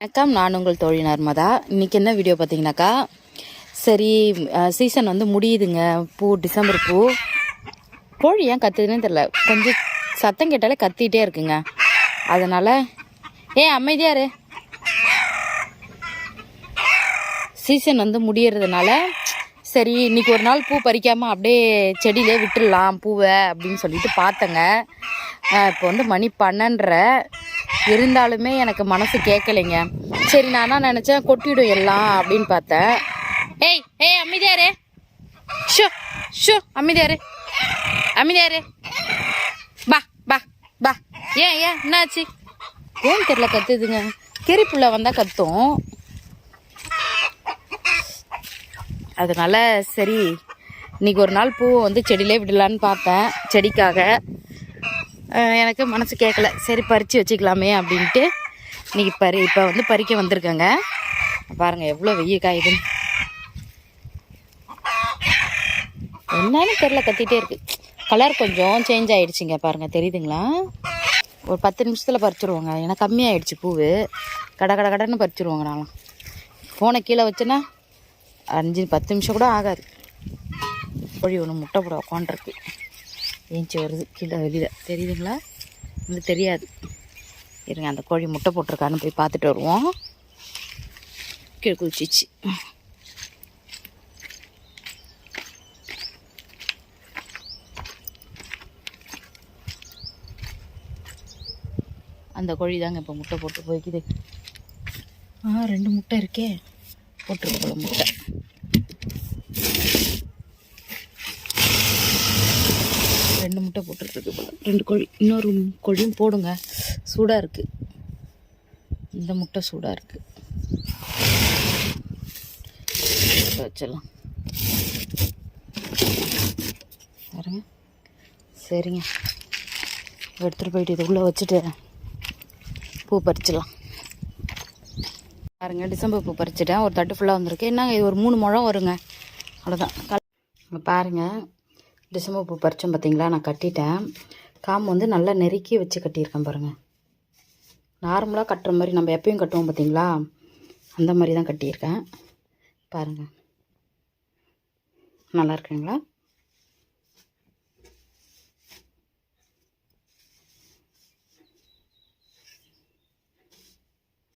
வணக்கம், நான் உங்கள் தோழி நர்மதா. இன்றைக்கி என்ன வீடியோ பார்த்தீங்கன்னாக்கா, சரி சீசன் வந்து முடியுதுங்க. பூ டிசம்பர் பூ. கோழி ஏன் கத்துதுன்னு தெரில, கொஞ்சம் சத்தம் கேட்டாலே கத்திகிட்டே இருக்குங்க. அதனால் அமைதியாரு. சீசன் வந்து முடியறதுனால சரி இன்றைக்கி ஒரு நாள் பூ பறிக்காமல் அப்படியே செடியிலே விட்டுடலாம் பூவை அப்படின்னு சொல்லிட்டு பார்த்தேங்க. இப்போ வந்து மணி 12:30 இருந்தாலுமே எனக்கு மனசு கேட்கலைங்க. சரி நான் என்ன நினச்சேன், கொட்டிடும் எல்லாம் அப்படின்னு பார்த்தேன். ஏய் அமைதியாரு. Show show அமைதியாரு அமைதியாரு. பா பா பா. ஏன் என்னாச்சு ஏன் தெரியல, கத்துதுங்க. கெரிப்புள்ள வந்தால் கத்தும். அதனால சரி இன்றைக்கி ஒரு நாள் பூவை வந்து செடியிலே விடலான்னு பார்த்தேன். செடிக்காக எனக்கு மனசு கேட்கல. சரி பறித்து வச்சுக்கலாமே அப்படின்ட்டு இன்றைக்கி இப்போ வந்து பறிக்க வந்திருக்கேங்க. பாருங்கள் எவ்வளோ வெயில் காயுதுன்னு. என்னன்னு தெரில, கத்திகிட்டே இருக்குது. கலர் கொஞ்சம் சேஞ்ச் ஆகிடுச்சிங்க. பாருங்கள் தெரியுதுங்களா? ஒரு 10 நிமிஷத்தில் பறிச்சுருவோங்க. ஏன்னா கம்மியாகிடுச்சு பூவு. கடன்னு பறிச்சுருவோங்க. நான்லாம் ஃபோனை கீழே வச்சேன்னா 5-10 நிமிஷம் கூட ஆகாது. கோழி ஒன்று முட்டை போட உட்காண்ட்ருக்கு. ஏஞ்சி வருது கீழே வெளியில், தெரியுதுங்களா? இது தெரியாது. இருங்க, அந்த கோழி முட்டை போட்டிருக்கான்னு போய் பார்த்துட்டு வருவோம். கீழே குதிச்சிச்சு. அந்த கோழி தாங்க இப்போ முட்டை போட்டு போய்க்குது. 2 முட்டை இருக்கே, போட்டிருக்கு போல முட்டை. ரெண்டு முட்டை போட்டுருக்கு போல. 2 கோழி. இன்னொரு கோழியும் போடுங்க. சூடாக இருக்குது. இந்த முட்டை சூடாக இருக்குது. வச்சிடலாம் பாருங்க. சரிங்க, எடுத்துகிட்டு போயிட்டு இது உள்ளே வச்சுட்டு பூ பறிச்சிடலாம். பாருங்க, டிசம்பர் பூ பறிச்சிட்டேன். ஒரு தட்டு ஃபுல்லாக வந்திருக்கு. என்னங்க இது ஒரு 3 முழம் வருங்க, அவ்வளோதான். பாருங்கள், டிசம்பர் பூ பறித்தோம் பார்த்தீங்களா? நான் கட்டிட்டேன். காம்பு வந்து நல்லா நெருக்கி வச்சு கட்டியிருக்கேன் பாருங்கள். நார்மலாக கட்டுற மாதிரி நம்ம எப்பயும் கட்டுவோம் பார்த்தீங்களா, அந்த மாதிரி தான் கட்டியிருக்கேன். பாருங்கள், நல்லா இருக்குங்களா?